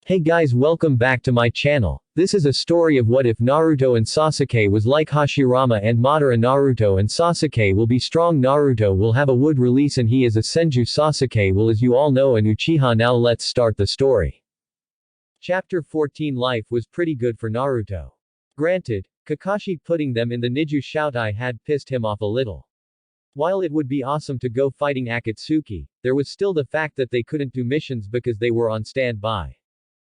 Hey guys, welcome back to my channel. This is a story of what if Naruto and Sasuke was like Hashirama and Madara. Naruto and Sasuke will be strong. Naruto will have a wood release and he is a Senju. Sasuke will, as you all know, an Uchiha. Now let's start the story. Chapter 14. Life was pretty good for Naruto. Granted, Kakashi putting them in the Niju Shoutai had pissed him off a little. While it would be awesome to go fighting Akatsuki, there was still the fact that they couldn't do missions because they were on standby.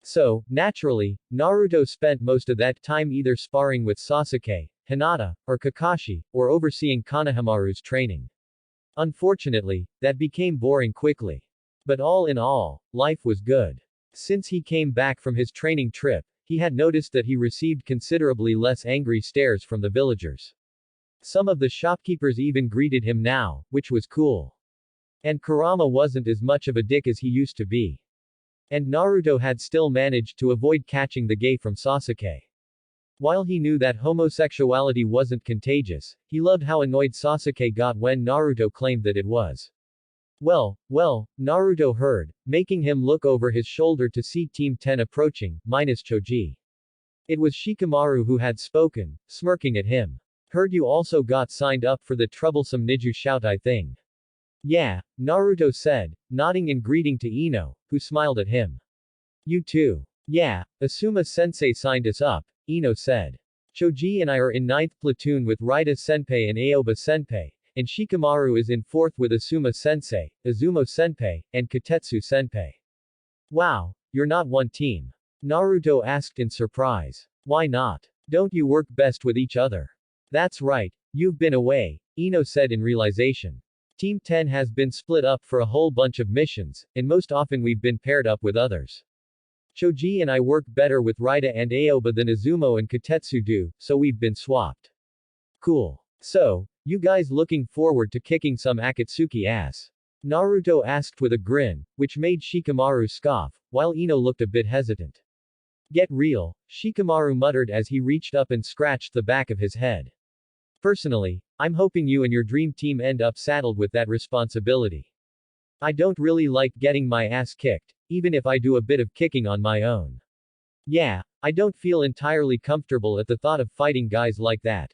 So, naturally, Naruto spent most of that time either sparring with Sasuke, Hinata, or Kakashi, or overseeing Konohamaru's training. Unfortunately, that became boring quickly. But all in all, life was good. Since he came back from his training trip, he had noticed that he received considerably less angry stares from the villagers. Some of the shopkeepers even greeted him now, which was cool. And Kurama wasn't as much of a dick as he used to be. And Naruto had still managed to avoid catching the gaze from Sasuke. While he knew that homosexuality wasn't contagious, he loved how annoyed Sasuke got when Naruto claimed that it was. Well, Naruto heard, making him look over his shoulder to see Team 10 approaching, minus Choji. It was Shikamaru who had spoken, smirking at him. Heard you also got signed up for the troublesome Niju Shoutai thing. Yeah, Naruto said, nodding in greeting to Ino, who smiled at him. You too. Yeah, Asuma-sensei signed us up, Ino said. Choji and I are in 9th platoon with Raita-senpai and Aoba-senpai, and Shikamaru is in 4th with Asuma-sensei, Izumo-senpai, and Katetsu-senpai. Wow, you're not one team? Naruto asked in surprise. Why not? Don't you work best with each other? That's right, you've been away, Ino said in realization. Team 10 has been split up for a whole bunch of missions, and most often we've been paired up with others. Choji and I work better with Raita and Aoba than Izumo and Katetsu do, so we've been swapped. Cool. So, you guys looking forward to kicking some Akatsuki ass? Naruto asked with a grin, which made Shikamaru scoff, while Ino looked a bit hesitant. Get real, Shikamaru muttered as he reached up and scratched the back of his head. Personally, I'm hoping you and your dream team end up saddled with that responsibility. I don't really like getting my ass kicked, even if I do a bit of kicking on my own. Yeah, I don't feel entirely comfortable at the thought of fighting guys like that.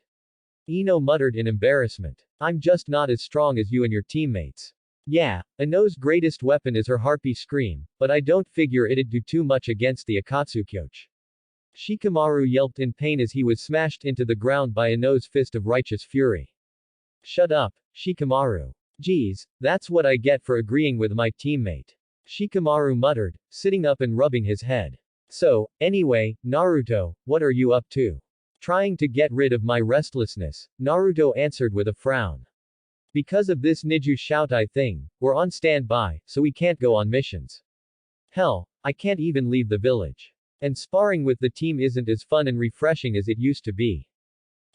Ino muttered in embarrassment. I'm just not as strong as you and your teammates. Yeah, Ino's greatest weapon is her harpy scream, but I don't figure it'd do too much against the Akatsuki. Shikamaru yelped in pain as he was smashed into the ground by Ino's fist of righteous fury. Shut up, Shikamaru. Geez, that's what I get for agreeing with my teammate. Shikamaru muttered, sitting up and rubbing his head. So, anyway, Naruto, what are you up to? Trying to get rid of my restlessness, Naruto answered with a frown. Because of this Niju Shoutai thing, we're on standby, so we can't go on missions. Hell, I can't even leave the village. And sparring with the team isn't as fun and refreshing as it used to be.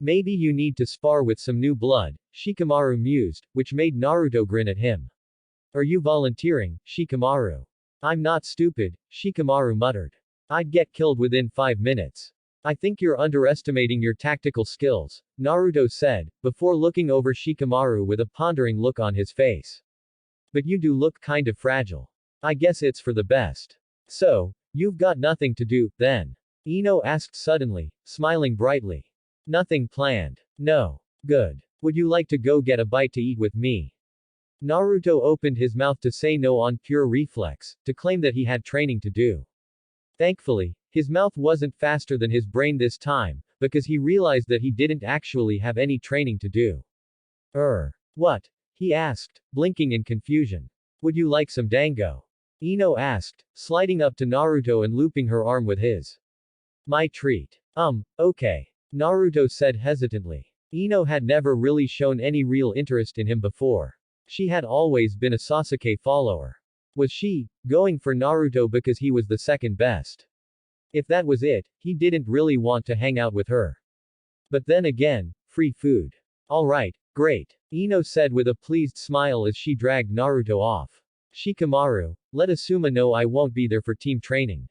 Maybe you need to spar with some new blood, Shikamaru mused, which made Naruto grin at him. Are you volunteering, Shikamaru? I'm not stupid, Shikamaru muttered. I'd get killed within 5 minutes. I think you're underestimating your tactical skills, Naruto said, before looking over Shikamaru with a pondering look on his face. But you do look kind of fragile. I guess it's for the best. So, you've got nothing to do, then? Ino asked suddenly, smiling brightly. Nothing planned. No. Good. Would you like to go get a bite to eat with me? Naruto opened his mouth to say no on pure reflex, to claim that he had training to do. Thankfully, his mouth wasn't faster than his brain this time, because he realized that he didn't actually have any training to do. What? He asked, blinking in confusion. Would you like some dango? Ino asked, sliding up to Naruto and looping her arm with his. My treat. Okay. Naruto said hesitantly. Ino had never really shown any real interest in him before. She had always been a Sasuke follower. Was she going for Naruto because he was the second best? If that was it, he didn't really want to hang out with her. But then again, free food. Alright, great. Ino said with a pleased smile as she dragged Naruto off. Shikamaru, let Asuma know I won't be there for team training.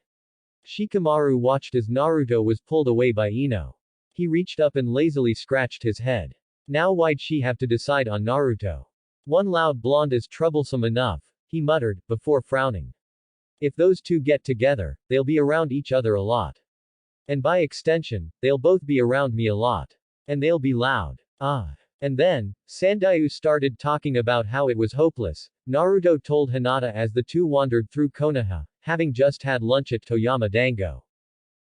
Shikamaru watched as Naruto was pulled away by Ino. He reached up and lazily scratched his head. Now why'd she have to decide on Naruto? One loud blonde is troublesome enough, he muttered, before frowning. If those two get together, they'll be around each other a lot. And by extension, they'll both be around me a lot. And they'll be loud. Ah. And then, Sandayu started talking about how it was hopeless, Naruto told Hinata as the two wandered through Konoha, having just had lunch at Toyama Dango.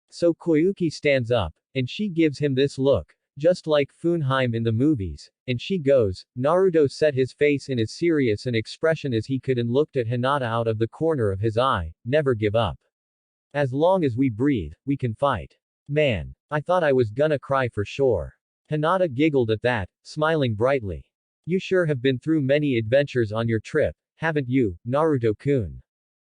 So Koyuki stands up, and she gives him this look, just like Funheim in the movies, and she goes, Naruto set his face in as serious an expression as he could and looked at Hinata out of the corner of his eye, never give up. As long as we breathe, we can fight. Man. I thought I was gonna cry for sure. Hinata giggled at that, smiling brightly. You sure have been through many adventures on your trip, haven't you, Naruto-kun?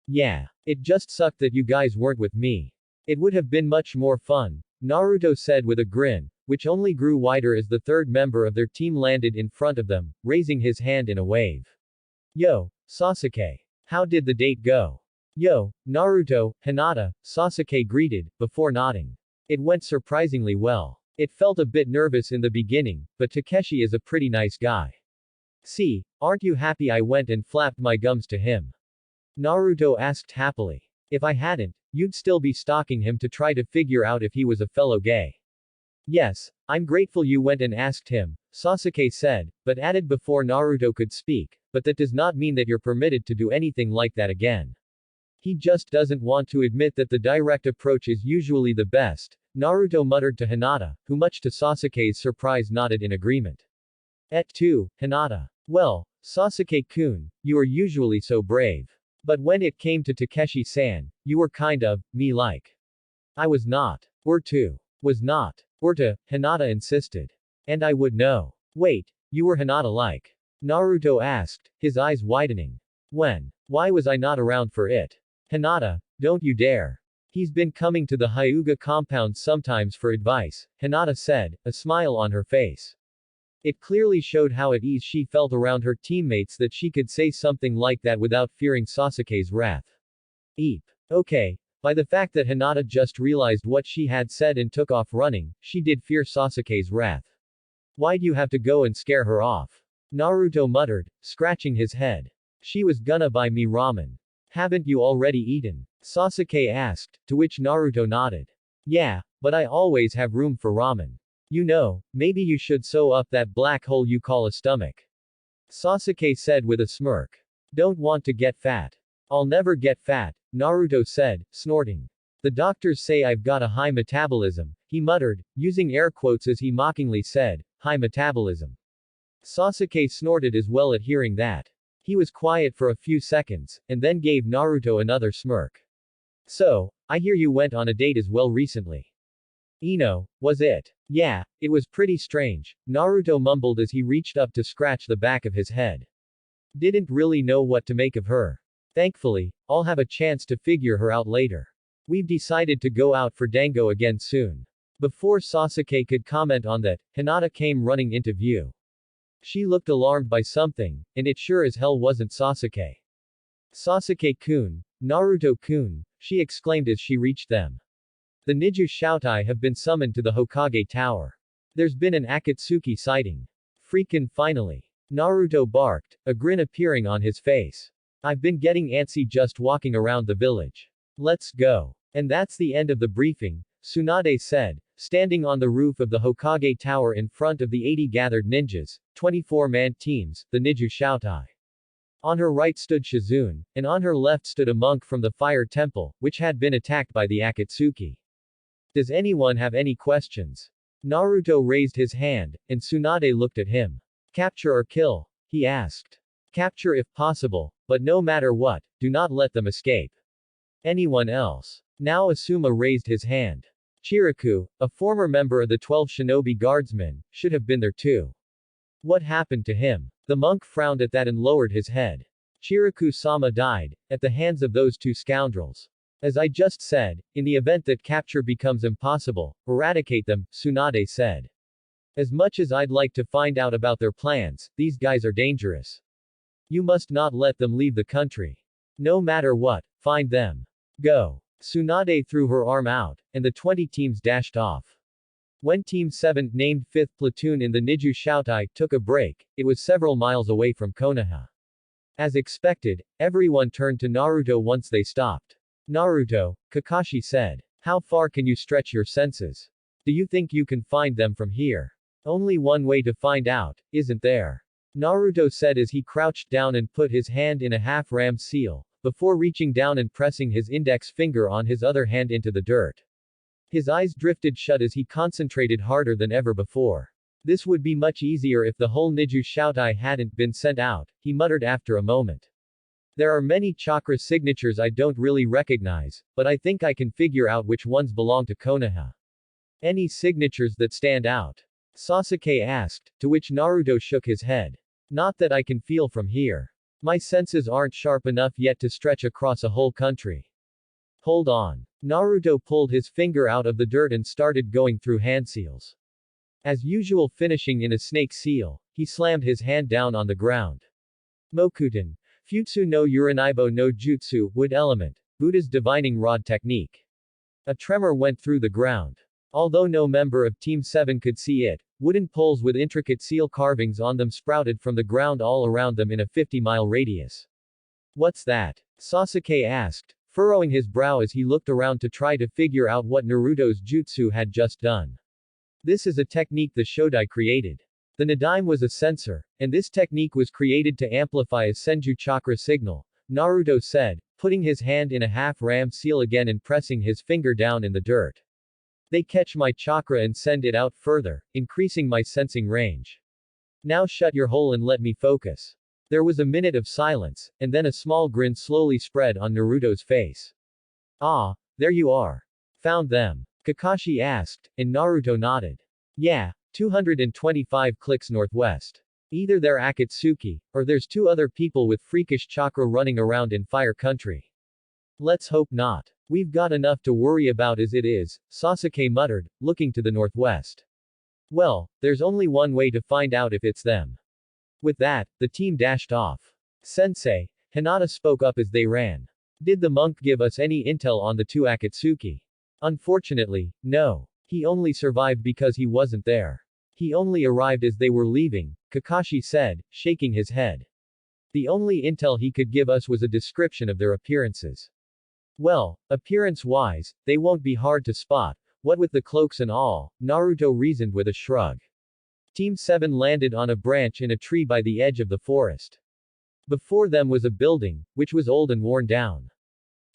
Yeah. It just sucked that you guys weren't with me. It would have been much more fun, Naruto said with a grin, which only grew wider as the third member of their team landed in front of them, raising his hand in a wave. Yo, Sasuke. How did the date go? Yo, Naruto, Hinata, Sasuke greeted, before nodding. It went surprisingly well. It felt a bit nervous in the beginning, but Takeshi is a pretty nice guy. See, aren't you happy I went and flapped my gums to him? Naruto asked happily. If I hadn't, you'd still be stalking him to try to figure out if he was a fellow gay. Yes, I'm grateful you went and asked him, Sasuke said, but added before Naruto could speak, but that does not mean that you're permitted to do anything like that again. He just doesn't want to admit that the direct approach is usually the best, Naruto muttered to Hinata, who much to Sasuke's surprise nodded in agreement. Et tu, Hinata. Well, Sasuke-kun, you are usually so brave. But when it came to Takeshi-san, you were kind of, me-like. I was not. Were to. Was not. Were to, Hinata insisted. And I would know. Wait, you were Hinata-like? Naruto asked, his eyes widening. When? Why was I not around for it? Hinata, don't you dare. He's been coming to the Hyuga compound sometimes for advice, Hinata said, a smile on her face. It clearly showed how at ease she felt around her teammates that she could say something like that without fearing Sasuke's wrath. Eep. Okay. By the fact that Hinata just realized what she had said and took off running, she did fear Sasuke's wrath. Why'd you have to go and scare her off? Naruto muttered, scratching his head. She was gonna buy me ramen. Haven't you already eaten? Sasuke asked, to which Naruto nodded. Yeah, but I always have room for ramen. You know, maybe you should sew up that black hole you call a stomach. Sasuke said with a smirk. Don't want to get fat. I'll never get fat, Naruto said, snorting. The doctors say I've got a high metabolism, he muttered, using air quotes as he mockingly said, high metabolism. Sasuke snorted as well at hearing that. He was quiet for a few seconds, and then gave Naruto another smirk. So, I hear you went on a date as well recently. Ino, was it? Yeah, it was pretty strange, Naruto mumbled as he reached up to scratch the back of his head. Didn't really know what to make of her. Thankfully, I'll have a chance to figure her out later. We've decided to go out for Dango again soon. Before Sasuke could comment on that, Hinata came running into view. She looked alarmed by something, and it sure as hell wasn't Sasuke. Sasuke-kun, Naruto-kun, she exclaimed as she reached them. The Niju Shoutai have been summoned to the Hokage Tower. There's been an Akatsuki sighting. Freakin' finally. Naruto barked, a grin appearing on his face. I've been getting antsy just walking around the village. Let's go. And that's the end of the briefing, Tsunade said, standing on the roof of the Hokage Tower in front of the 80 gathered ninjas, 24-man teams, the Niju Shoutai. On her right stood Shizune, and on her left stood a monk from the Fire Temple, which had been attacked by the Akatsuki. Does anyone have any questions? Naruto raised his hand, and Tsunade looked at him. Capture or kill? He asked. Capture if possible, but no matter what, do not let them escape. Anyone else? Now Asuma raised his hand. Chiraku, a former member of the 12 Shinobi Guardsmen, should have been there too. What happened to him? The monk frowned at that and lowered his head. Chiraku-sama died, at the hands of those two scoundrels. As I just said, in the event that capture becomes impossible, eradicate them, Tsunade said. As much as I'd like to find out about their plans, these guys are dangerous. You must not let them leave the country. No matter what, find them. Go. Tsunade threw her arm out, and the 20 teams dashed off. When Team 7, named 5th Platoon in the Niju Shoutai, took a break, it was several miles away from Konoha. As expected, everyone turned to Naruto once they stopped. Naruto, Kakashi said. How far can you stretch your senses? Do you think you can find them from here? Only one way to find out, isn't there? Naruto said as he crouched down and put his hand in a half-ram seal, before reaching down and pressing his index finger on his other hand into the dirt. His eyes drifted shut as he concentrated harder than ever before. This would be much easier if the whole Niju Shoutai hadn't been sent out, he muttered after a moment. There are many chakra signatures I don't really recognize, but I think I can figure out which ones belong to Konoha. Any signatures that stand out? Sasuke asked, to which Naruto shook his head. Not that I can feel from here. My senses aren't sharp enough yet to stretch across a whole country. Hold on. Naruto pulled his finger out of the dirt and started going through hand seals. As usual, finishing in a snake seal, he slammed his hand down on the ground. Mokuten. Futsu no Urinaibo no Jutsu, wood element, Buddha's divining rod technique. A tremor went through the ground. Although no member of Team 7 could see it, wooden poles with intricate seal carvings on them sprouted from the ground all around them in a 50-mile radius. What's that? Sasuke asked, furrowing his brow as he looked around to try to figure out what Naruto's jutsu had just done. This is a technique the Shodai created. The Nadaime was a sensor, and this technique was created to amplify a Senju chakra signal, Naruto said, putting his hand in a half-ram seal again and pressing his finger down in the dirt. They catch my chakra and send it out further, increasing my sensing range. Now shut your hole and let me focus. There was a minute of silence, and then a small grin slowly spread on Naruto's face. Ah, there you are. Found them? Kakashi asked, and Naruto nodded. Yeah, 225 clicks northwest. Either they're Akatsuki, or there's two other people with freakish chakra running around in Fire Country. Let's hope not. We've got enough to worry about as it is, Sasuke muttered, looking to the northwest. Well, there's only one way to find out if it's them. With that, the team dashed off. Sensei, Hinata spoke up as they ran. Did the monk give us any intel on the two Akatsuki? Unfortunately, no. He only survived because he wasn't there. He only arrived as they were leaving, Kakashi said, shaking his head. The only intel he could give us was a description of their appearances. Well, appearance-wise, they won't be hard to spot, what with the cloaks and all, Naruto reasoned with a shrug. Team 7 landed on a branch in a tree by the edge of the forest. Before them was a building, which was old and worn down.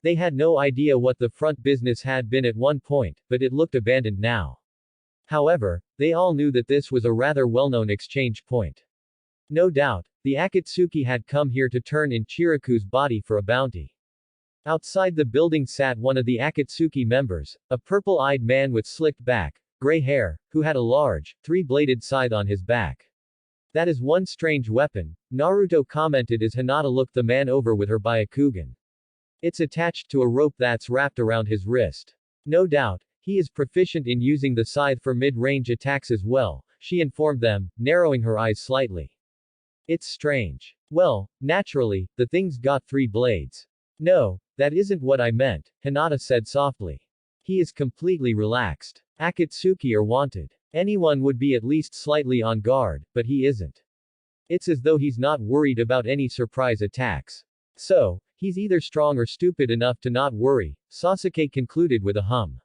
They had no idea what the front business had been at one point, but it looked abandoned now. However, they all knew that this was a rather well-known exchange point. No doubt, the Akatsuki had come here to turn in Chiraku's body for a bounty. Outside the building sat one of the Akatsuki members, a purple-eyed man with slicked back, gray hair, who had a large, three-bladed scythe on his back. That is one strange weapon, Naruto commented as Hinata looked the man over with her Byakugan. It's attached to a rope that's wrapped around his wrist. No doubt, he is proficient in using the scythe for mid-range attacks as well, she informed them, narrowing her eyes slightly. It's strange. Well, naturally, the thing's got 3 blades. No, that isn't what I meant, Hinata said softly. He is completely relaxed. Akatsuki are wanted. Anyone would be at least slightly on guard, but he isn't. It's as though he's not worried about any surprise attacks. So, he's either strong or stupid enough to not worry, Sasuke concluded with a hum.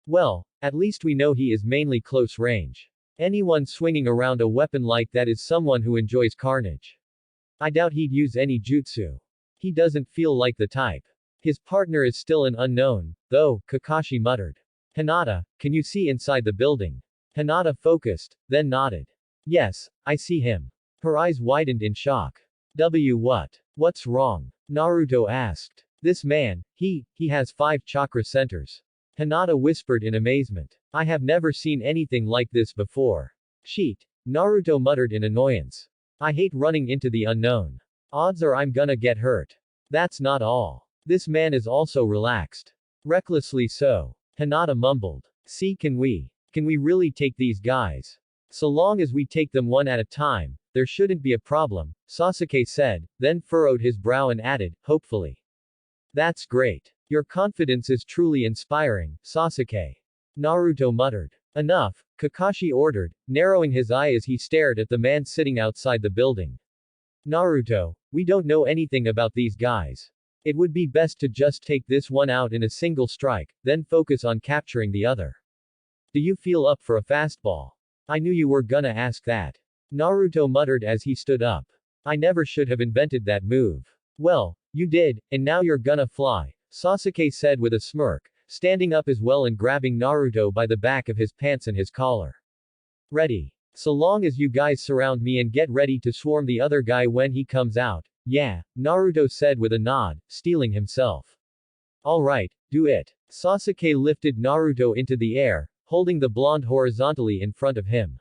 Well, at least we know he is mainly close range. Anyone swinging around a weapon like that is someone who enjoys carnage. I doubt he'd use any jutsu. He doesn't feel like the type. His partner is still an unknown, though, Kakashi muttered. Hinata, can you see inside the building? Hinata focused, then nodded. Yes, I see him. Her eyes widened in shock. What? What's wrong? Naruto asked. This man, he has 5 chakra centers. Hinata whispered in amazement. I have never seen anything like this before. Sheet. Naruto muttered in annoyance. I hate running into the unknown. Odds are I'm gonna get hurt. That's not all. This man is also relaxed. Recklessly so. Hinata mumbled. See, can we really take these guys? So long as we take them one at a time, there shouldn't be a problem, Sasuke said, then furrowed his brow and added, hopefully. That's great. Your confidence is truly inspiring, Sasuke. Naruto muttered. Enough, Kakashi ordered, narrowing his eye as he stared at the man sitting outside the building. Naruto, we don't know anything about these guys. It would be best to just take this one out in a single strike, then focus on capturing the other. Do you feel up for a fastball? I knew you were gonna ask that. Naruto muttered as he stood up. I never should have invented that move. Well, you did, and now you're gonna fly, Sasuke said with a smirk, standing up as well and grabbing Naruto by the back of his pants and his collar. Ready. So long as you guys surround me and get ready to swarm the other guy when he comes out. Yeah, Naruto said with a nod, steeling himself. Alright, do it. Sasuke lifted Naruto into the air, holding the blonde horizontally in front of him.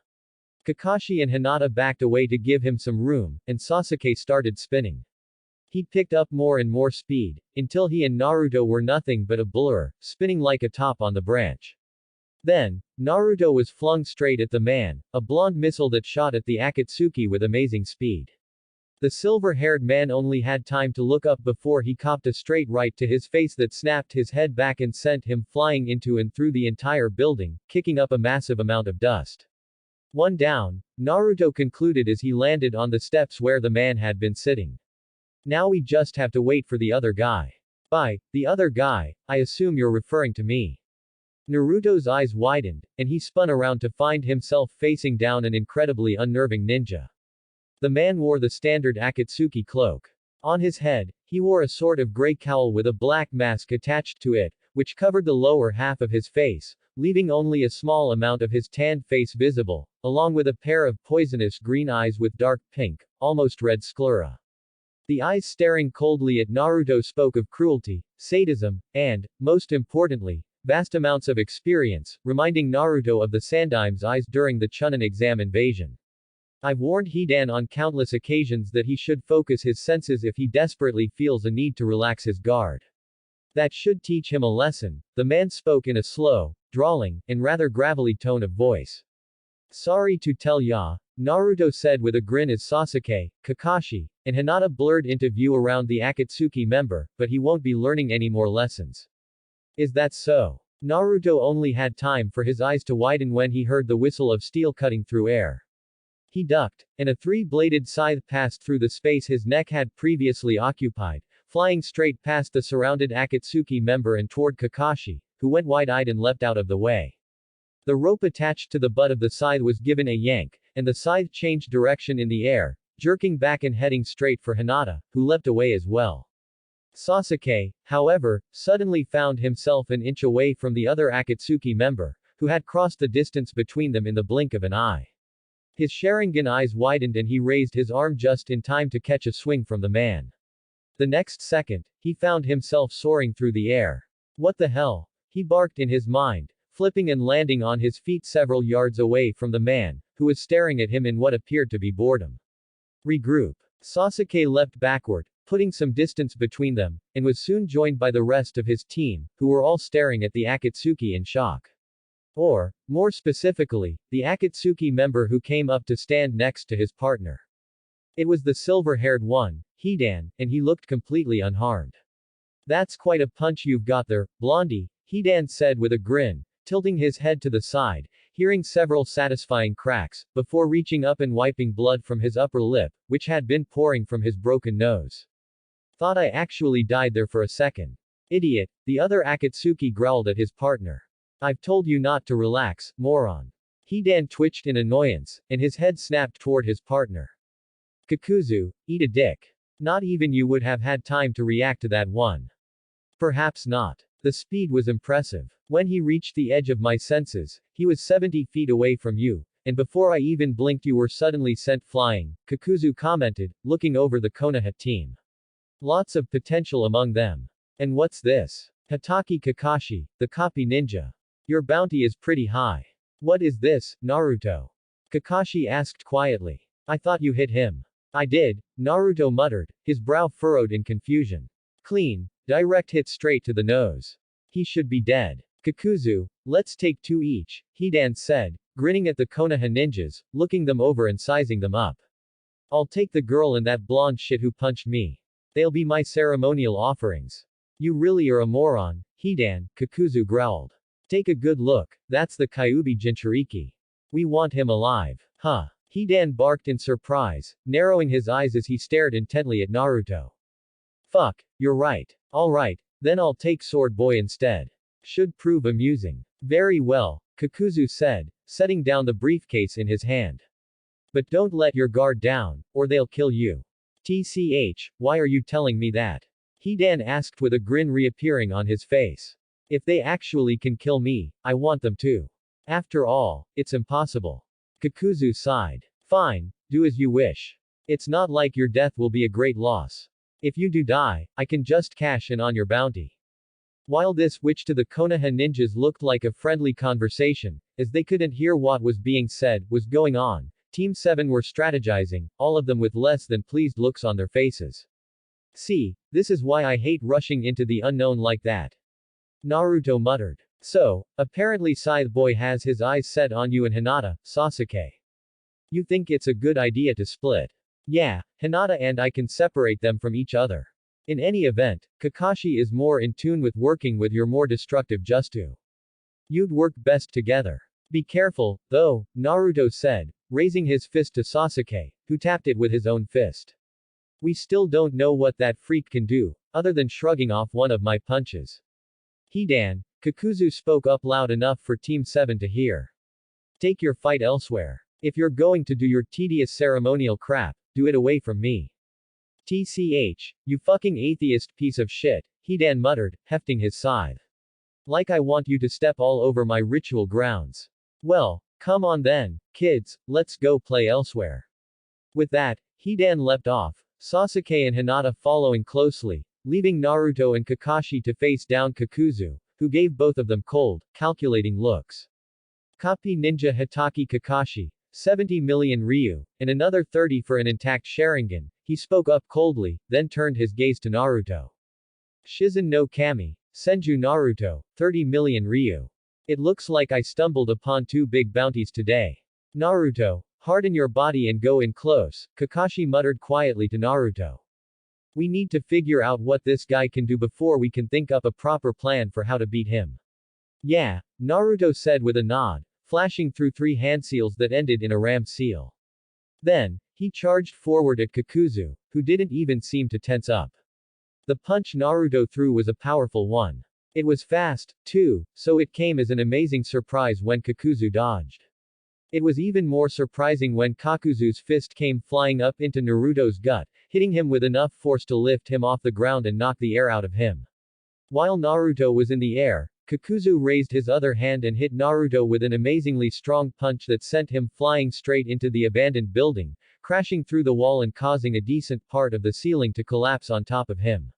Kakashi and Hinata backed away to give him some room, and Sasuke started spinning. He picked up more and more speed, until he and Naruto were nothing but a blur, spinning like a top on the branch. Then, Naruto was flung straight at the man, a blonde missile that shot at the Akatsuki with amazing speed. The silver-haired man only had time to look up before he copped a straight right to his face that snapped his head back and sent him flying into and through the entire building, kicking up a massive amount of dust. One down, Naruto concluded as he landed on the steps where the man had been sitting. Now we just have to wait for the other guy. By the other guy, I assume you're referring to me. Naruto's eyes widened, and he spun around to find himself facing down an incredibly unnerving ninja. The man wore the standard Akatsuki cloak. On his head, he wore a sort of gray cowl with a black mask attached to it, which covered the lower half of his face, leaving only a small amount of his tanned face visible, along with a pair of poisonous green eyes with dark pink, almost red sclera. The eyes staring coldly at Naruto spoke of cruelty, sadism, and, most importantly, vast amounts of experience, reminding Naruto of the Sandaim's eyes during the Chunin exam invasion. I've warned Hidan on countless occasions that he should focus his senses if he desperately feels a need to relax his guard. That should teach him a lesson, the man spoke in a slow, drawling, and rather gravelly tone of voice. Sorry to tell ya, Naruto said with a grin as Sasuke, Kakashi, and Hinata blurred into view around the Akatsuki member, but he won't be learning any more lessons. Is that so? Naruto only had time for his eyes to widen when he heard the whistle of steel cutting through air. He ducked, and a three-bladed scythe passed through the space his neck had previously occupied, flying straight past the surrounded Akatsuki member and toward Kakashi, who went wide-eyed and leapt out of the way. The rope attached to the butt of the scythe was given a yank, and the scythe changed direction in the air, jerking back and heading straight for Hinata, who leapt away as well. Sasuke, however, suddenly found himself an inch away from the other Akatsuki member, who had crossed the distance between them in the blink of an eye. His Sharingan eyes widened and he raised his arm just in time to catch a swing from the man. The next second, he found himself soaring through the air. What the hell? He barked in his mind, flipping and landing on his feet several yards away from the man, who was staring at him in what appeared to be boredom. Regroup. Sasuke leapt backward, putting some distance between them, and was soon joined by the rest of his team, who were all staring at the Akatsuki in shock. Or, more specifically, the Akatsuki member who came up to stand next to his partner. It was the silver-haired one, Hidan, and he looked completely unharmed. That's quite a punch you've got there, Blondie, Hidan said with a grin, tilting his head to the side, hearing several satisfying cracks, before reaching up and wiping blood from his upper lip, which had been pouring from his broken nose. Thought I actually died there for a second. Idiot, the other Akatsuki growled at his partner. I've told you not to relax, moron. Hidan twitched in annoyance, and his head snapped toward his partner. Kakuzu, eat a dick. Not even you would have had time to react to that one. Perhaps not. The speed was impressive. When he reached the edge of my senses, he was 70 feet away from you, and before I even blinked you were suddenly sent flying, Kakuzu commented, looking over the Konoha team. Lots of potential among them. And what's this? Hatake Kakashi, the copy ninja. Your bounty is pretty high. What is this, Naruto? Kakashi asked quietly. I thought you hit him. I did, Naruto muttered, his brow furrowed in confusion. Clean, direct hit straight to the nose. He should be dead. Kakuzu, let's take two each, Hidan said, grinning at the Konoha ninjas, looking them over and sizing them up. I'll take the girl and that blonde shit who punched me. They'll be my ceremonial offerings. You really are a moron, Hidan, Kakuzu growled. Take a good look, that's the Kyuubi Jinchuriki. We want him alive. Huh. Hidan barked in surprise, narrowing his eyes as he stared intently at Naruto. Fuck, you're right. Alright, then I'll take Sword Boy instead. Should prove amusing. Very well, Kakuzu said, setting down the briefcase in his hand. But don't let your guard down, or they'll kill you. TCH, why are you telling me that? Hidan asked with a grin reappearing on his face. If they actually can kill me, I want them to. After all, it's impossible. Kakuzu sighed. Fine, do as you wish. It's not like your death will be a great loss. If you do die, I can just cash in on your bounty. While this, which to the Konoha ninjas looked like a friendly conversation, as they couldn't hear what was being said, was going on, Team 7 were strategizing, all of them with less than pleased looks on their faces. See, this is why I hate rushing into the unknown like that. Naruto muttered. So, apparently Scythe Boy has his eyes set on you and Hinata, Sasuke. You think it's a good idea to split? Yeah, Hinata and I can separate them from each other. In any event, Kakashi is more in tune with working with your more destructive Justu. You'd work best together. Be careful, though, Naruto said, raising his fist to Sasuke, who tapped it with his own fist. We still don't know what that freak can do, other than shrugging off one of my punches. Hidan, Kakuzu spoke up loud enough for Team 7 to hear. Take your fight elsewhere. If you're going to do your tedious ceremonial crap, do it away from me. TCH, you fucking atheist piece of shit, Hidan muttered, hefting his scythe. Like I want you to step all over my ritual grounds. Well, come on then, kids, let's go play elsewhere. With that, Hidan leapt off, Sasuke and Hinata following closely, leaving Naruto and Kakashi to face down Kakuzu, who gave both of them cold, calculating looks. Copy Ninja Hitaki Kakashi, 70 million Ryu, and another 30 for an intact Sharingan, he spoke up coldly, then turned his gaze to Naruto. Shizen no Kami, Senju Naruto, 30 million Ryu. It looks like I stumbled upon two big bounties today. Naruto, harden your body and go in close, Kakashi muttered quietly to Naruto. We need to figure out what this guy can do before we can think up a proper plan for how to beat him. Yeah, Naruto said with a nod, flashing through three hand seals that ended in a ram seal. Then, he charged forward at Kakuzu, who didn't even seem to tense up. The punch Naruto threw was a powerful one. It was fast, too, so it came as an amazing surprise when Kakuzu dodged. It was even more surprising when Kakuzu's fist came flying up into Naruto's gut, hitting him with enough force to lift him off the ground and knock the air out of him. While Naruto was in the air, Kakuzu raised his other hand and hit Naruto with an amazingly strong punch that sent him flying straight into the abandoned building, crashing through the wall and causing a decent part of the ceiling to collapse on top of him.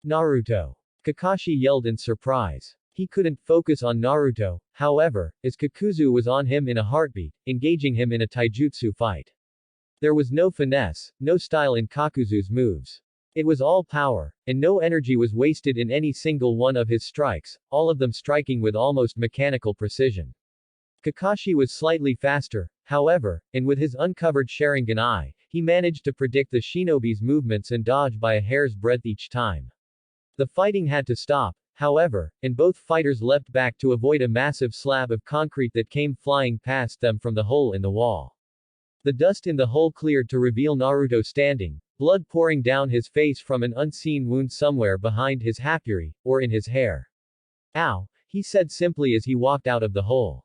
Naruto. Kakashi yelled in surprise. He couldn't focus on Naruto, however, as Kakuzu was on him in a heartbeat, engaging him in a taijutsu fight. There was no finesse, no style in Kakuzu's moves. It was all power, and no energy was wasted in any single one of his strikes, all of them striking with almost mechanical precision. Kakashi was slightly faster, however, and with his uncovered Sharingan eye, he managed to predict the shinobi's movements and dodge by a hair's breadth each time. The fighting had to stop, however, and both fighters leapt back to avoid a massive slab of concrete that came flying past them from the hole in the wall. The dust in the hole cleared to reveal Naruto standing, blood pouring down his face from an unseen wound somewhere behind his hapuri, or in his hair. Ow, he said simply as he walked out of the hole.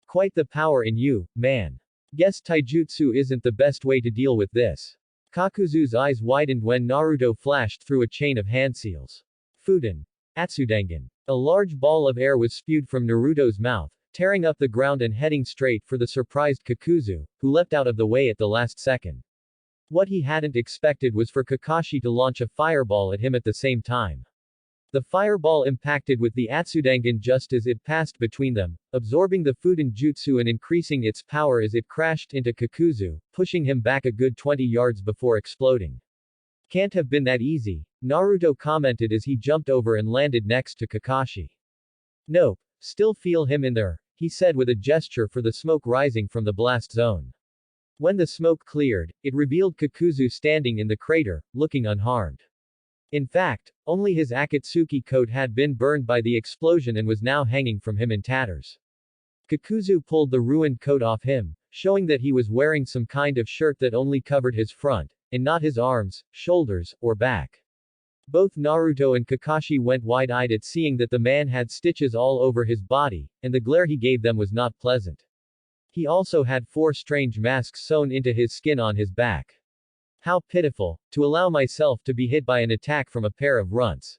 Quite the power in you, man. Guess taijutsu isn't the best way to deal with this. Kakuzu's eyes widened when Naruto flashed through a chain of hand seals. Fuden. Atsudangan. A large ball of air was spewed from Naruto's mouth, tearing up the ground and heading straight for the surprised Kakuzu, who leapt out of the way at the last second. What he hadn't expected was for Kakashi to launch a fireball at him at the same time. The fireball impacted with the Atsudangan just as it passed between them, absorbing the Fuden jutsu and increasing its power as it crashed into Kakuzu, pushing him back a good 20 yards before exploding. Can't have been that easy, Naruto commented as he jumped over and landed next to Kakashi. Nope, still feel him in there, he said with a gesture for the smoke rising from the blast zone. When the smoke cleared, it revealed Kakuzu standing in the crater, looking unharmed. In fact, only his Akatsuki coat had been burned by the explosion and was now hanging from him in tatters. Kakuzu pulled the ruined coat off him, showing that he was wearing some kind of shirt that only covered his front, and not his arms, shoulders, or back. Both Naruto and Kakashi went wide-eyed at seeing that the man had stitches all over his body, and the glare he gave them was not pleasant. He also had 4 strange masks sewn into his skin on his back. How pitiful, to allow myself to be hit by an attack from a pair of runts.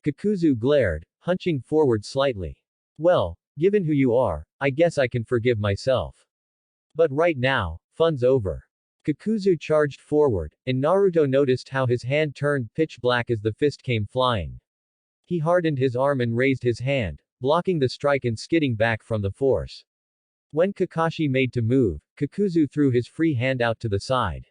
Kakuzu glared, hunching forward slightly. Well, given who you are, I guess I can forgive myself. But right now, fun's over. Kakuzu charged forward, and Naruto noticed how his hand turned pitch black as the fist came flying. He hardened his arm and raised his hand, blocking the strike and skidding back from the force. When Kakashi made to move, Kakuzu threw his free hand out to the side.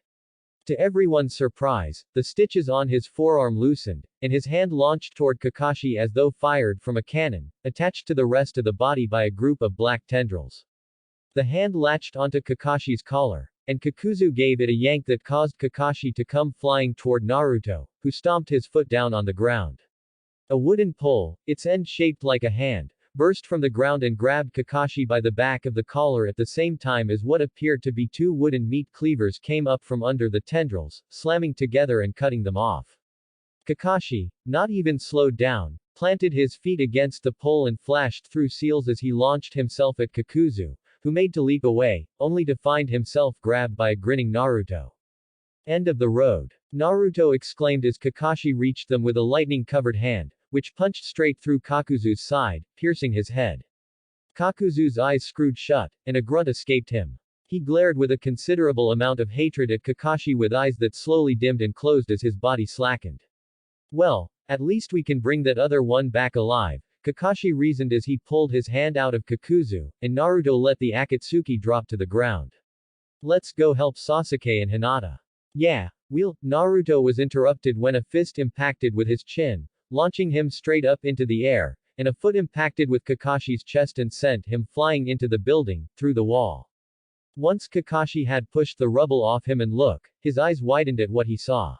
To everyone's surprise, the stitches on his forearm loosened, and his hand launched toward Kakashi as though fired from a cannon, attached to the rest of the body by a group of black tendrils. The hand latched onto Kakashi's collar, and Kakuzu gave it a yank that caused Kakashi to come flying toward Naruto, who stomped his foot down on the ground. A wooden pole, its end shaped like a hand, burst from the ground and grabbed Kakashi by the back of the collar at the same time as what appeared to be 2 wooden meat cleavers came up from under the tendrils, slamming together and cutting them off. Kakashi, not even slowed down, planted his feet against the pole and flashed through seals as he launched himself at Kakuzu, who made to leap away, only to find himself grabbed by a grinning Naruto. End of the road. Naruto exclaimed as Kakashi reached them with a lightning-covered hand, which punched straight through Kakuzu's side, piercing his head. Kakuzu's eyes screwed shut, and a grunt escaped him. He glared with a considerable amount of hatred at Kakashi with eyes that slowly dimmed and closed as his body slackened. Well, at least we can bring that other one back alive, Kakashi reasoned as he pulled his hand out of Kakuzu, and Naruto let the Akatsuki drop to the ground. Let's go help Sasuke and Hinata. Yeah, Naruto was interrupted when a fist impacted with his chin, launching him straight up into the air, and a foot impacted with Kakashi's chest and sent him flying into the building, through the wall. Once Kakashi had pushed the rubble off him and his eyes widened at what he saw.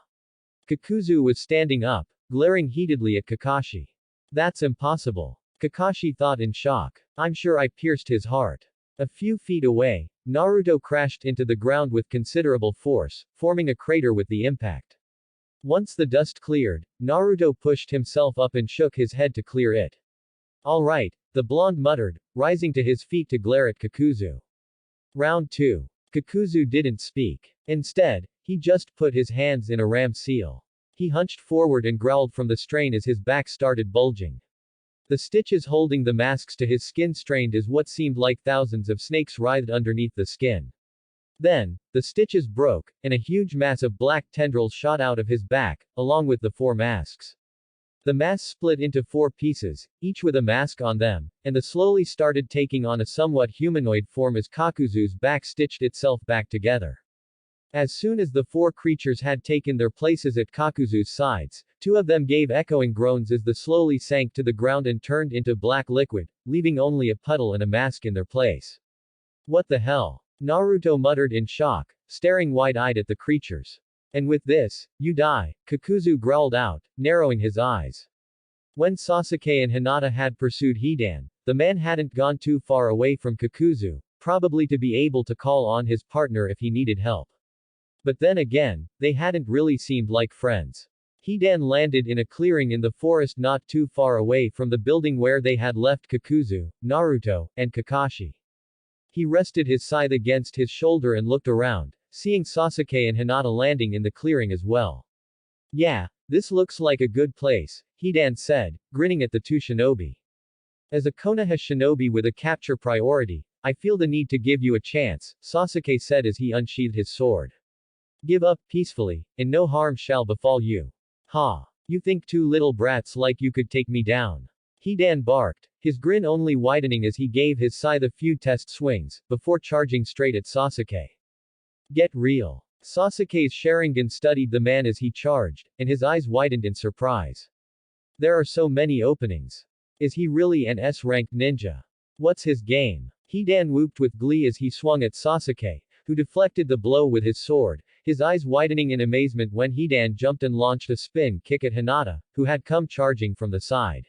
Kakuzu was standing up, glaring heatedly at Kakashi. That's impossible. Kakashi thought in shock. I'm sure I pierced his heart. A few feet away, Naruto crashed into the ground with considerable force, forming a crater with the impact. Once the dust cleared, Naruto pushed himself up and shook his head to clear it. All right, the blonde muttered, rising to his feet to glare at Kakuzu. Round 2. Kakuzu didn't speak. Instead, he just put his hands in a ram seal. He hunched forward and growled from the strain as his back started bulging. The stitches holding the masks to his skin strained as what seemed like thousands of snakes writhed underneath the skin. Then, the stitches broke, and a huge mass of black tendrils shot out of his back, along with the 4 masks. The mass split into 4 pieces, each with a mask on them, and the slowly started taking on a somewhat humanoid form as Kakuzu's back stitched itself back together. As soon as the 4 creatures had taken their places at Kakuzu's sides, 2 of them gave echoing groans as the slowly sank to the ground and turned into black liquid, leaving only a puddle and a mask in their place. What the hell? Naruto muttered in shock, staring wide-eyed at the creatures. And with this, you die, Kakuzu growled out, narrowing his eyes. When Sasuke and Hinata had pursued Hidan, the man hadn't gone too far away from Kakuzu, probably to be able to call on his partner if he needed help. But then again, they hadn't really seemed like friends. Hidan landed in a clearing in the forest not too far away from the building where they had left Kakuzu, Naruto, and Kakashi. He rested his scythe against his shoulder and looked around, seeing Sasuke and Hinata landing in the clearing as well. Yeah, this looks like a good place, Hidan said, grinning at the 2 shinobi. As a Konoha shinobi with a capture priority, I feel the need to give you a chance, Sasuke said as he unsheathed his sword. Give up peacefully, and no harm shall befall you. Ha! You think 2 little brats like you could take me down? Hidan barked, his grin only widening as he gave his scythe a few test swings, before charging straight at Sasuke. Get real. Sasuke's Sharingan studied the man as he charged, and his eyes widened in surprise. There are so many openings. Is he really an S-ranked ninja? What's his game? Hidan whooped with glee as he swung at Sasuke, who deflected the blow with his sword, his eyes widening in amazement when Hidan jumped and launched a spin kick at Hinata, who had come charging from the side.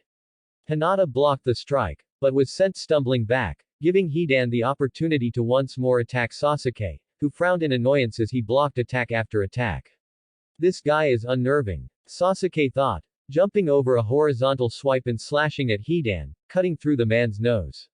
Hinata blocked the strike, but was sent stumbling back, giving Hidan the opportunity to once more attack Sasuke, who frowned in annoyance as he blocked attack after attack. This guy is unnerving, Sasuke thought, jumping over a horizontal swipe and slashing at Hidan, cutting through the man's nose.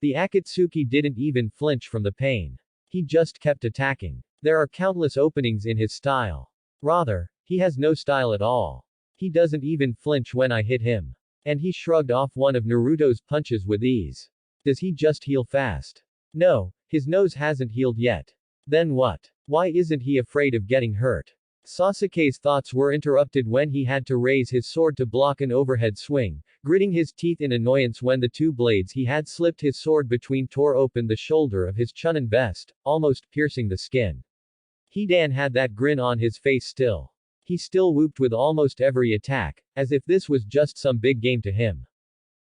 The Akatsuki didn't even flinch from the pain. He just kept attacking. There are countless openings in his style. Rather, he has no style at all. He doesn't even flinch when I hit him. And he shrugged off one of Naruto's punches with ease. Does he just heal fast? No, his nose hasn't healed yet. Then what? Why isn't he afraid of getting hurt? Sasuke's thoughts were interrupted when he had to raise his sword to block an overhead swing, gritting his teeth in annoyance when the two blades he had slipped his sword between tore open the shoulder of his Chunin vest, almost piercing the skin. Hidan had that grin on his face still. He still whooped with almost every attack, as if this was just some big game to him.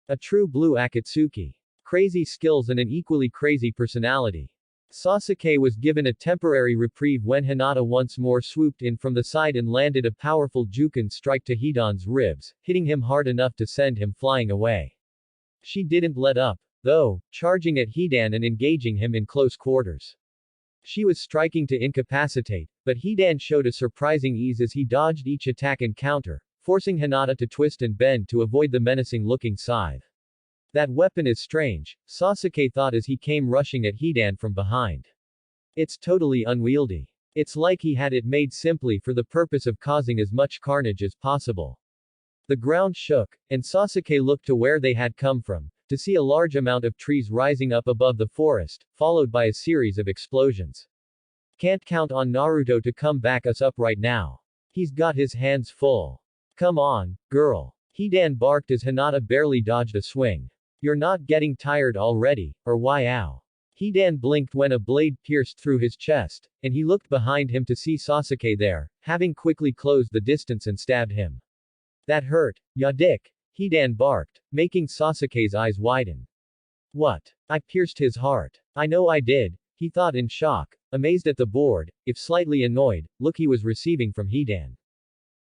A true blue Akatsuki. Crazy skills and an equally crazy personality. Sasuke was given a temporary reprieve when Hinata once more swooped in from the side and landed a powerful Juken strike to Hidan's ribs, hitting him hard enough to send him flying away. She didn't let up, though, charging at Hidan and engaging him in close quarters. She was striking to incapacitate, but Hidan showed a surprising ease as he dodged each attack and counter, forcing Hinata to twist and bend to avoid the menacing-looking scythe. That weapon is strange, Sasuke thought as he came rushing at Hidan from behind. It's totally unwieldy. It's like he had it made simply for the purpose of causing as much carnage as possible. The ground shook, and Sasuke looked to where they had come from, to see a large amount of trees rising up above the forest, followed by a series of explosions. Can't count on Naruto to come back us up right now. He's got his hands full. Come on, girl. Hidan barked as Hinata barely dodged a swing. You're not getting tired already, or why ow? Hidan blinked when a blade pierced through his chest, and he looked behind him to see Sasuke there, having quickly closed the distance and stabbed him. That hurt, ya dick, Hidan barked, making Sasuke's eyes widen. What? I pierced his heart. I know I did, he thought in shock, amazed at the bored, if slightly annoyed, look he was receiving from Hidan.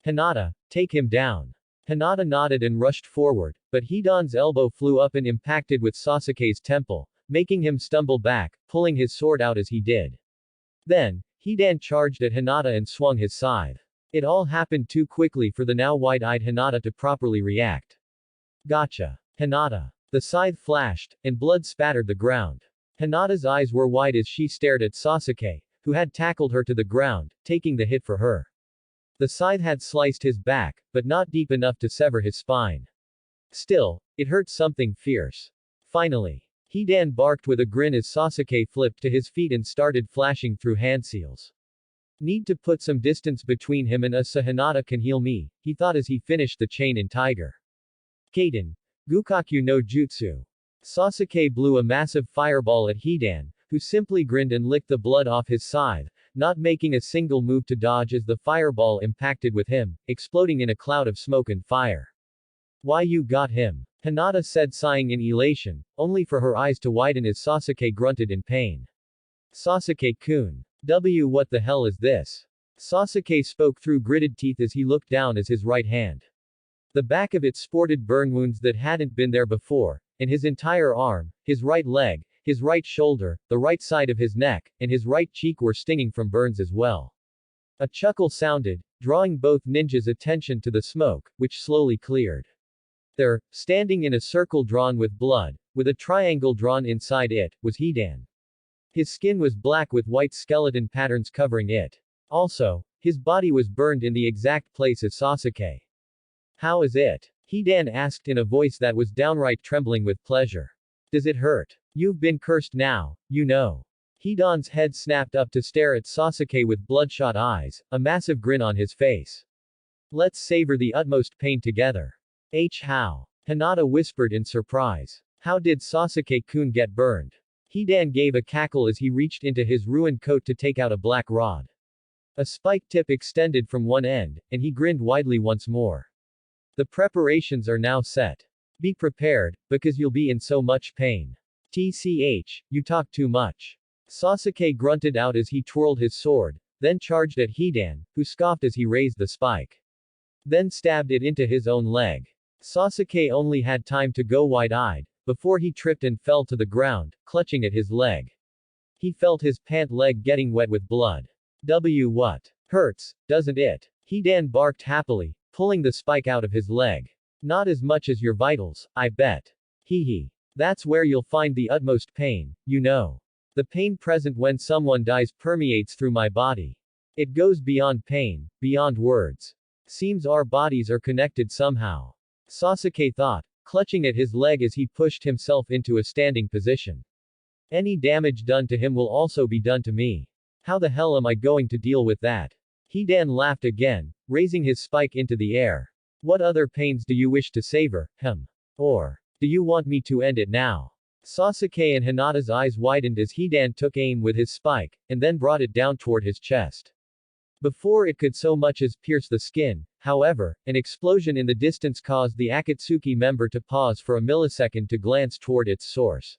Hinata, take him down. Hinata nodded and rushed forward, but Hidan's elbow flew up and impacted with Sasuke's temple, making him stumble back, pulling his sword out as he did. Then, Hidan charged at Hinata and swung his scythe. It all happened too quickly for the now wide-eyed Hinata to properly react. Gotcha. Hinata. The scythe flashed, and blood spattered the ground. Hinata's eyes were wide as she stared at Sasuke, who had tackled her to the ground, taking the hit for her. The scythe had sliced his back, but not deep enough to sever his spine. Still, it hurt something fierce. Finally, Hidan barked with a grin as Sasuke flipped to his feet and started flashing through hand seals. Need to put some distance between him and us so Hinata can heal me, he thought as he finished the chain in Tiger. Kaden. Gukaku no Jutsu. Sasuke blew a massive fireball at Hidan, who simply grinned and licked the blood off his scythe, not making a single move to dodge as the fireball impacted with him, exploding in a cloud of smoke and fire. Why you got him? Hinata said sighing in elation, only for her eyes to widen as Sasuke grunted in pain. Sasuke-kun. What the hell is this? Sasuke spoke through gritted teeth as he looked down at his right hand. The back of it sported burn wounds that hadn't been there before, and his entire arm, his right leg, his right shoulder, the right side of his neck, and his right cheek were stinging from burns as well. A chuckle sounded, drawing both ninjas' attention to the smoke, which slowly cleared. There, standing in a circle drawn with blood, with a triangle drawn inside it, was Hidan. His skin was black with white skeleton patterns covering it. Also, his body was burned in the exact place as Sasuke. How is it? Hidan asked in a voice that was downright trembling with pleasure. Does it hurt? You've been cursed now, you know. Hidan's head snapped up to stare at Sasuke with bloodshot eyes, a massive grin on his face. Let's savor the utmost pain together. How? Hinata whispered in surprise. How did Sasuke-kun get burned? Hidan gave a cackle as he reached into his ruined coat to take out a black rod. A spike tip extended from one end, and he grinned widely once more. The preparations are now set. Be prepared, because you'll be in so much pain. You talk too much. Sasuke grunted out as he twirled his sword, then charged at Hidan, who scoffed as he raised the spike. Then stabbed it into his own leg. Sasuke only had time to go wide-eyed, before he tripped and fell to the ground, clutching at his leg. He felt his pant leg getting wet with blood. What? Hurts, doesn't it? Hidan barked happily, pulling the spike out of his leg. Not as much as your vitals, I bet. Hee hee. That's where you'll find the utmost pain, you know. The pain present when someone dies permeates through my body. It goes beyond pain, beyond words. Seems our bodies are connected somehow. Sasuke thought, clutching at his leg as he pushed himself into a standing position. Any damage done to him will also be done to me. How the hell am I going to deal with that? Hidan laughed again, raising his spike into the air. What other pains do you wish to savor, Or do you want me to end it now? Sasuke and Hinata's eyes widened as Hidan took aim with his spike, and then brought it down toward his chest. Before it could so much as pierce the skin, however, an explosion in the distance caused the Akatsuki member to pause for a millisecond to glance toward its source.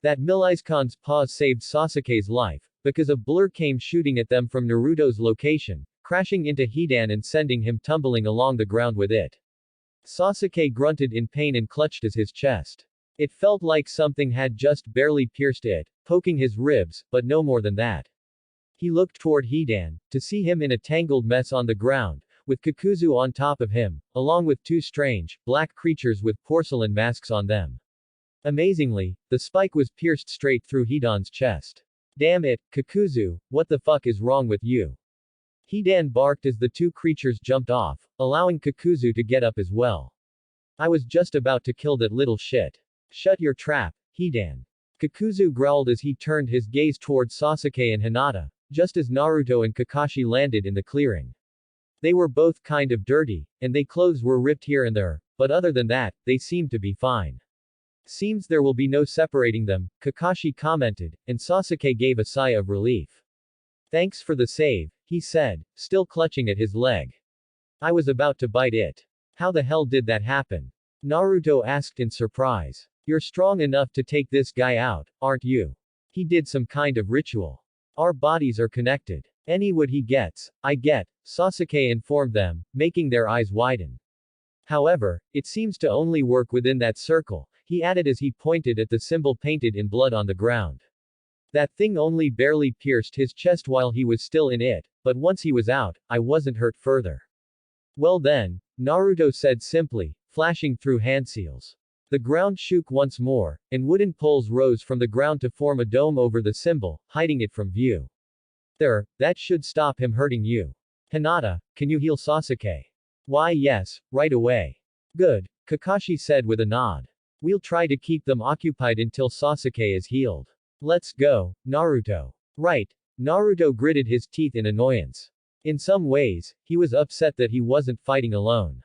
That millisecon's pause saved Sasuke's life, because a blur came shooting at them from Naruto's location, crashing into Hidan and sending him tumbling along the ground with it. Sasuke grunted in pain and clutched at his chest. It felt like something had just barely pierced it, poking his ribs, but no more than that. He looked toward Hidan, to see him in a tangled mess on the ground, with Kakuzu on top of him, along with two strange, black creatures with porcelain masks on them. Amazingly, the spike was pierced straight through Hidan's chest. Damn it, Kakuzu, what the fuck is wrong with you? Hidan barked as the two creatures jumped off, allowing Kakuzu to get up as well. I was just about to kill that little shit. Shut your trap, Hidan. Kakuzu growled as he turned his gaze toward Sasuke and Hinata, just as Naruto and Kakashi landed in the clearing. They were both kind of dirty, and their clothes were ripped here and there, but other than that, they seemed to be fine. Seems there will be no separating them, Kakashi commented, and Sasuke gave a sigh of relief. Thanks for the save, he said, still clutching at his leg. I was about to bite it. How the hell did that happen? Naruto asked in surprise. You're strong enough to take this guy out, aren't you? He did some kind of ritual. Our bodies are connected. Any wood he gets, I get, Sasuke informed them, making their eyes widen. However, it seems to only work within that circle, he added as he pointed at the symbol painted in blood on the ground. That thing only barely pierced his chest while he was still in it, but once he was out, I wasn't hurt further. Well then, Naruto said simply, flashing through hand seals. The ground shook once more, and wooden poles rose from the ground to form a dome over the symbol, hiding it from view. There, that should stop him hurting you. Hinata, can you heal Sasuke? Why yes, right away. Good, Kakashi said with a nod. We'll try to keep them occupied until Sasuke is healed. Let's go, Naruto. Right. Naruto gritted his teeth in annoyance. In some ways, he was upset that he wasn't fighting alone.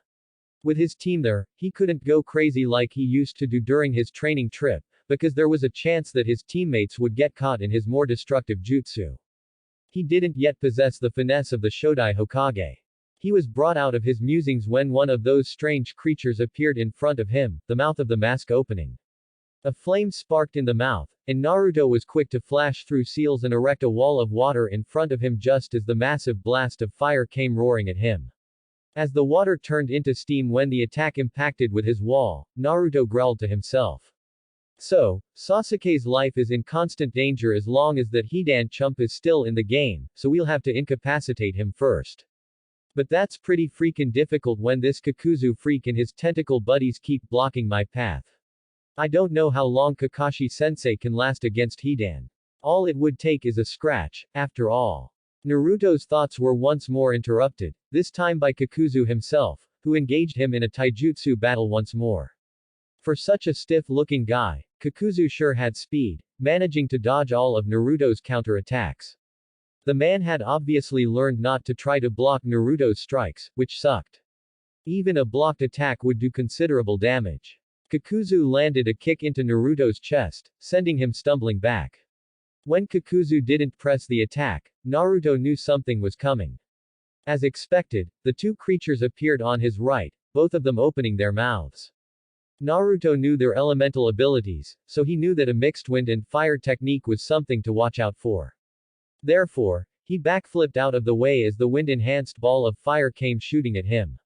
With his team there, he couldn't go crazy like he used to do during his training trip, because there was a chance that his teammates would get caught in his more destructive jutsu. He didn't yet possess the finesse of the Shodai Hokage. He was brought out of his musings when one of those strange creatures appeared in front of him, the mouth of the mask opening. A flame sparked in the mouth, and Naruto was quick to flash through seals and erect a wall of water in front of him just as the massive blast of fire came roaring at him. As the water turned into steam when the attack impacted with his wall, Naruto growled to himself. So, Sasuke's life is in constant danger as long as that Hidan chump is still in the game, so we'll have to incapacitate him first. But that's pretty freaking difficult when this Kakuzu freak and his tentacle buddies keep blocking my path. I don't know how long Kakashi-sensei can last against Hidan. All it would take is a scratch, after all. Naruto's thoughts were once more interrupted, this time by Kakuzu himself, who engaged him in a taijutsu battle once more. For such a stiff-looking guy, Kakuzu sure had speed, managing to dodge all of Naruto's counterattacks. The man had obviously learned not to try to block Naruto's strikes, which sucked. Even a blocked attack would do considerable damage. Kakuzu landed a kick into Naruto's chest, sending him stumbling back. When Kakuzu didn't press the attack, Naruto knew something was coming. As expected, the two creatures appeared on his right, both of them opening their mouths. Naruto knew their elemental abilities, so he knew that a mixed wind and fire technique was something to watch out for. Therefore, he backflipped out of the way as the wind-enhanced ball of fire came shooting at him.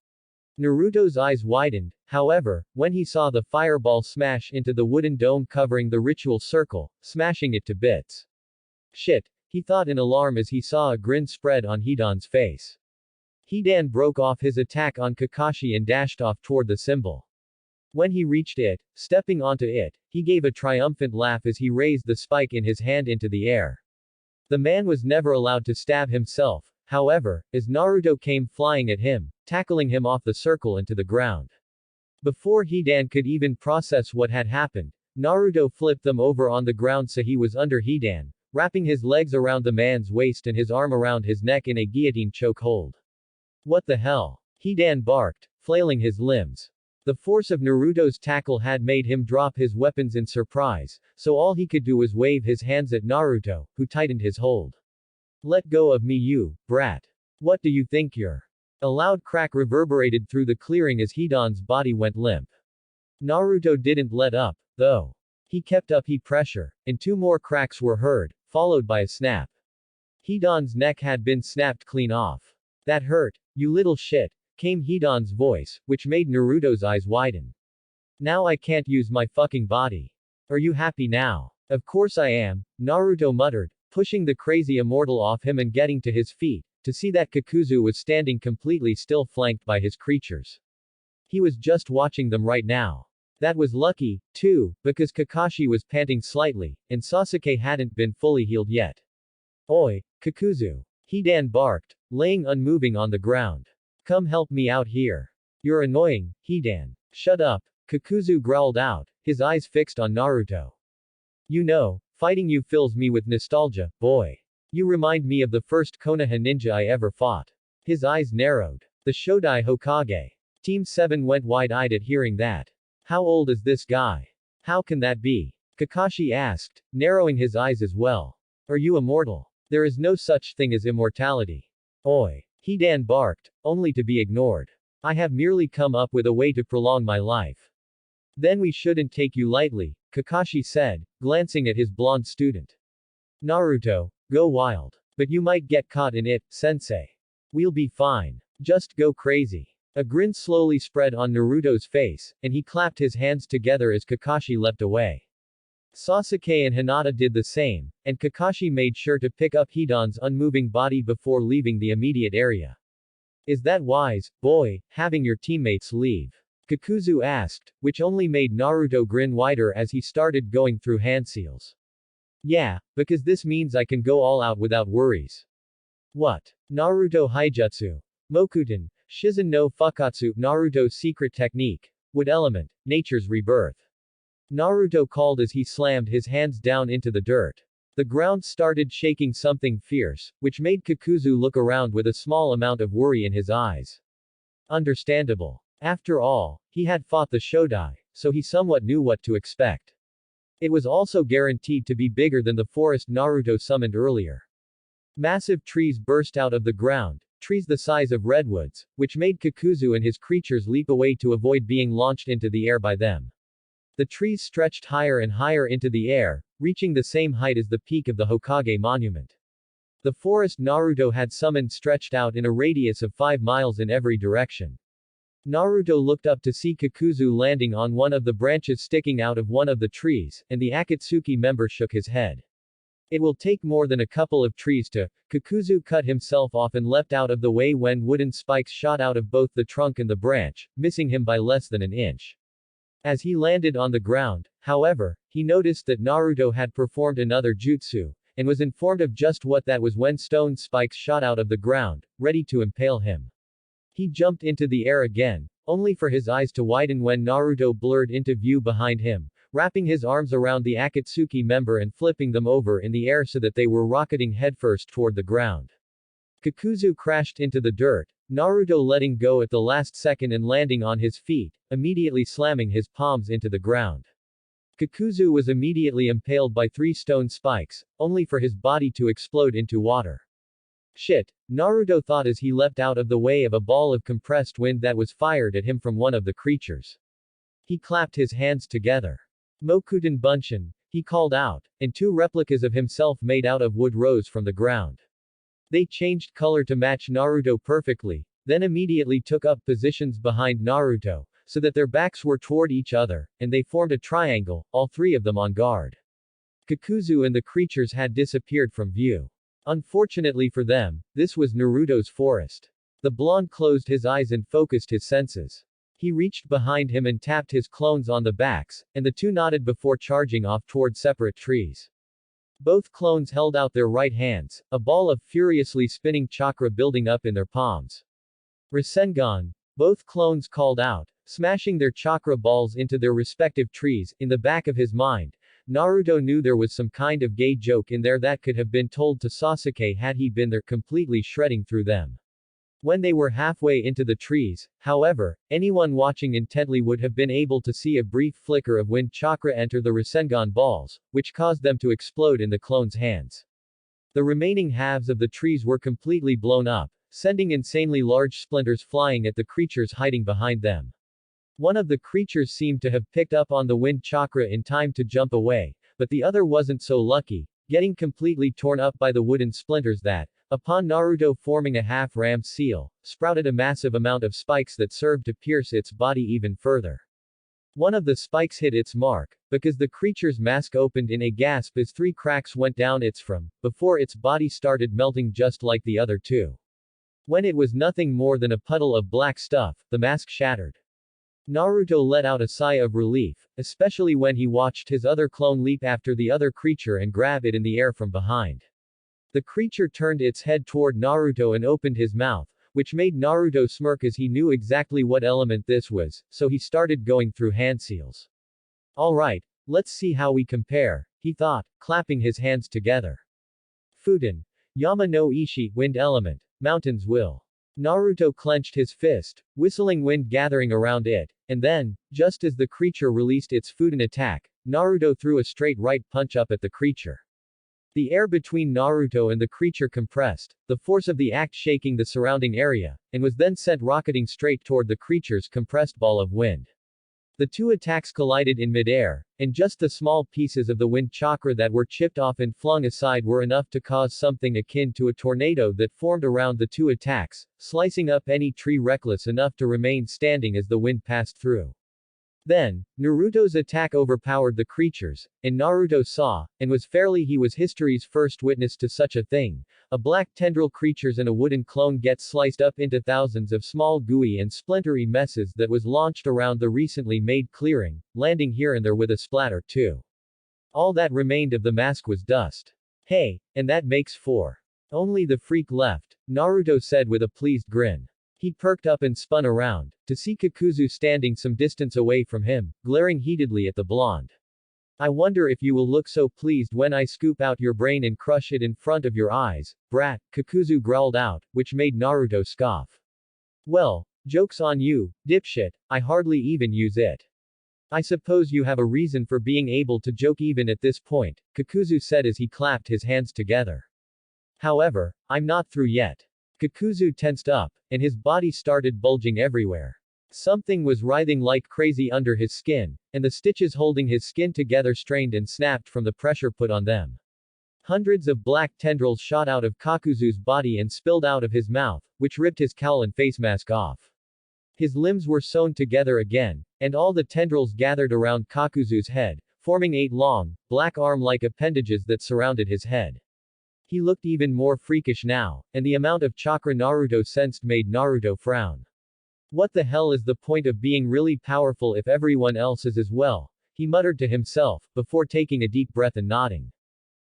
Naruto's eyes widened, However, when he saw the fireball smash into the wooden dome covering the ritual circle, smashing it to bits. Shit, he thought in alarm as he saw a grin spread on Hidan's face. Hidan broke off his attack on Kakashi and dashed off toward the symbol. When he reached it, stepping onto it, he gave a triumphant laugh as he raised the spike in his hand into the air. The man was never allowed to stab himself, however, as Naruto came flying at him, tackling him off the circle into the ground. Before Hidan could even process what had happened, Naruto flipped them over on the ground so he was under Hidan, wrapping his legs around the man's waist and his arm around his neck in a guillotine choke hold. What the hell? Hidan barked, flailing his limbs. The force of Naruto's tackle had made him drop his weapons in surprise, so all he could do was wave his hands at Naruto, who tightened his hold. Let go of me, you brat. What do you think you're? A loud crack reverberated through the clearing as Hidan's body went limp. Naruto didn't let up, though. He kept up heat pressure, and 2 more cracks were heard, followed by a snap. Hidan's neck had been snapped clean off. That hurt, you little shit, came Hidan's voice, which made Naruto's eyes widen. Now I can't use my fucking body. Are you happy now? Of course I am, Naruto muttered, pushing the crazy immortal off him and getting to his feet, to see that Kakuzu was standing completely still flanked by his creatures. He was just watching them right now. That was lucky, too, because Kakashi was panting slightly, and Sasuke hadn't been fully healed yet. Oi, Kakuzu. Hidan barked, laying unmoving on the ground. Come help me out here. You're annoying, Hidan. Shut up, Kakuzu growled out, his eyes fixed on Naruto. You know, fighting you fills me with nostalgia, boy. You remind me of the first Konoha ninja I ever fought. His eyes narrowed. The Shodai Hokage. Team 7 went wide-eyed at hearing that. How old is this guy? How can that be? Kakashi asked, narrowing his eyes as well. Are you immortal? There is no such thing as immortality. Oi. Hidan barked, only to be ignored. I have merely come up with a way to prolong my life. Then we shouldn't take you lightly, Kakashi said, glancing at his blonde student. Naruto, go wild. But you might get caught in it, sensei. We'll be fine. Just go crazy. A grin slowly spread on Naruto's face, and he clapped his hands together as Kakashi leapt away. Sasuke and Hinata did the same, and Kakashi made sure to pick up Hidan's unmoving body before leaving the immediate area. Is that wise, boy, having your teammates leave? Kakuzu asked, which only made Naruto grin wider as he started going through hand seals. Yeah, because this means I can go all out without worries. What? Naruto Haijutsu. Mokuten, Shizen no Fukkatsu, Naruto's secret technique. Wood element, nature's rebirth. Naruto called as he slammed his hands down into the dirt. The ground started shaking something fierce, which made Kakuzu look around with a small amount of worry in his eyes. Understandable. After all, he had fought the Shodai, so he somewhat knew what to expect. It was also guaranteed to be bigger than the forest Naruto summoned earlier. Massive trees burst out of the ground, trees the size of redwoods, which made Kakuzu and his creatures leap away to avoid being launched into the air by them. The trees stretched higher and higher into the air, reaching the same height as the peak of the Hokage monument. The forest Naruto had summoned stretched out in a radius of 5 miles in every direction. Naruto looked up to see Kakuzu landing on one of the branches sticking out of one of the trees, and the Akatsuki member shook his head. It will take more than a couple of trees to. Kakuzu cut himself off and leapt out of the way when wooden spikes shot out of both the trunk and the branch, missing him by less than an inch. As he landed on the ground, however, he noticed that Naruto had performed another jutsu, and was informed of just what that was when stone spikes shot out of the ground, ready to impale him. He jumped into the air again, only for his eyes to widen when Naruto blurred into view behind him, wrapping his arms around the Akatsuki member and flipping them over in the air so that they were rocketing headfirst toward the ground. Kakuzu crashed into the dirt, Naruto letting go at the last second and landing on his feet, immediately slamming his palms into the ground. Kakuzu was immediately impaled by 3 stone spikes, only for his body to explode into water. Shit, Naruto thought as he leapt out of the way of a ball of compressed wind that was fired at him from one of the creatures. He clapped his hands together. Mokuten Bunshin, he called out, and 2 replicas of himself made out of wood rose from the ground. They changed color to match Naruto perfectly, then immediately took up positions behind Naruto, so that their backs were toward each other, and they formed a triangle, all three of them on guard. Kakuzu and the creatures had disappeared from view. Unfortunately for them, this was Naruto's forest. The blonde closed his eyes and focused his senses. He reached behind him and tapped his clones on the backs, and the two nodded before charging off toward separate trees. Both clones held out their right hands, a ball of furiously spinning chakra building up in their palms. Rasengan, both clones called out, smashing their chakra balls into their respective trees. In the back of his mind, Naruto knew there was some kind of gay joke in there that could have been told to Sasuke had he been there, completely shredding through them. When they were halfway into the trees, however, anyone watching intently would have been able to see a brief flicker of wind chakra enter the Rasengan balls, which caused them to explode in the clones' hands. The remaining halves of the trees were completely blown up, sending insanely large splinters flying at the creatures hiding behind them. One of the creatures seemed to have picked up on the wind chakra in time to jump away, but the other wasn't so lucky, getting completely torn up by the wooden splinters that, upon Naruto forming a half-ram seal, sprouted a massive amount of spikes that served to pierce its body even further. One of the spikes hit its mark, because the creature's mask opened in a gasp as three cracks went down its from, before its body started melting just like the other two. When it was nothing more than a puddle of black stuff, the mask shattered. Naruto let out a sigh of relief, especially when he watched his other clone leap after the other creature and grab it in the air from behind. The creature turned its head toward Naruto and opened his mouth, which made Naruto smirk as he knew exactly what element this was, so he started going through hand seals. Alright, let's see how we compare, he thought, clapping his hands together. Futen. Yama no Ishi, wind element, mountain's will. Naruto clenched his fist, whistling wind gathering around it, and then, just as the creature released its Futen attack, Naruto threw a straight right punch up at the creature. The air between Naruto and the creature compressed, the force of the act shaking the surrounding area, and was then sent rocketing straight toward the creature's compressed ball of wind. The two attacks collided in midair, and just the small pieces of the wind chakra that were chipped off and flung aside were enough to cause something akin to a tornado that formed around the two attacks, slicing up any tree reckless enough to remain standing as the wind passed through. Then, Naruto's attack overpowered the creatures, and Naruto saw, and was fairly he was history's first witness to such a thing, a black tendril creatures and a wooden clone get sliced up into thousands of small gooey and splintery messes that was launched around the recently made clearing, landing here and there with a splatter too. All that remained of the mask was dust. Hey, and that makes four. Only the freak left, Naruto said with a pleased grin. He perked up and spun around, to see Kakuzu standing some distance away from him, glaring heatedly at the blonde. I wonder if you will look so pleased when I scoop out your brain and crush it in front of your eyes, brat, Kakuzu growled out, which made Naruto scoff. Well, joke's on you, dipshit, I hardly even use it. I suppose you have a reason for being able to joke even at this point, Kakuzu said as he clapped his hands together. However, I'm not through yet. Kakuzu tensed up, and his body started bulging everywhere. Something was writhing like crazy under his skin, and the stitches holding his skin together strained and snapped from the pressure put on them. Hundreds of black tendrils shot out of Kakuzu's body and spilled out of his mouth, which ripped his cowl and face mask off. His limbs were sewn together again, and all the tendrils gathered around Kakuzu's head, forming 8 long, black arm-like appendages that surrounded his head. He looked even more freakish now, and the amount of chakra Naruto sensed made Naruto frown. What the hell is the point of being really powerful if everyone else is as well? He muttered to himself, before taking a deep breath and nodding.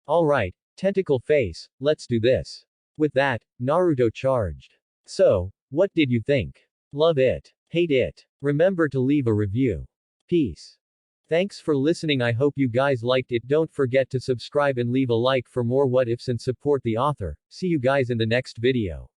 Alright, tentacle face, let's do this. With that, Naruto charged. So, what did you think? Love it? Hate it? Remember to leave a review. Peace. Thanks for listening. I hope you guys liked it. Don't forget to subscribe and leave a like for more what ifs and support the author. See you guys in the next video.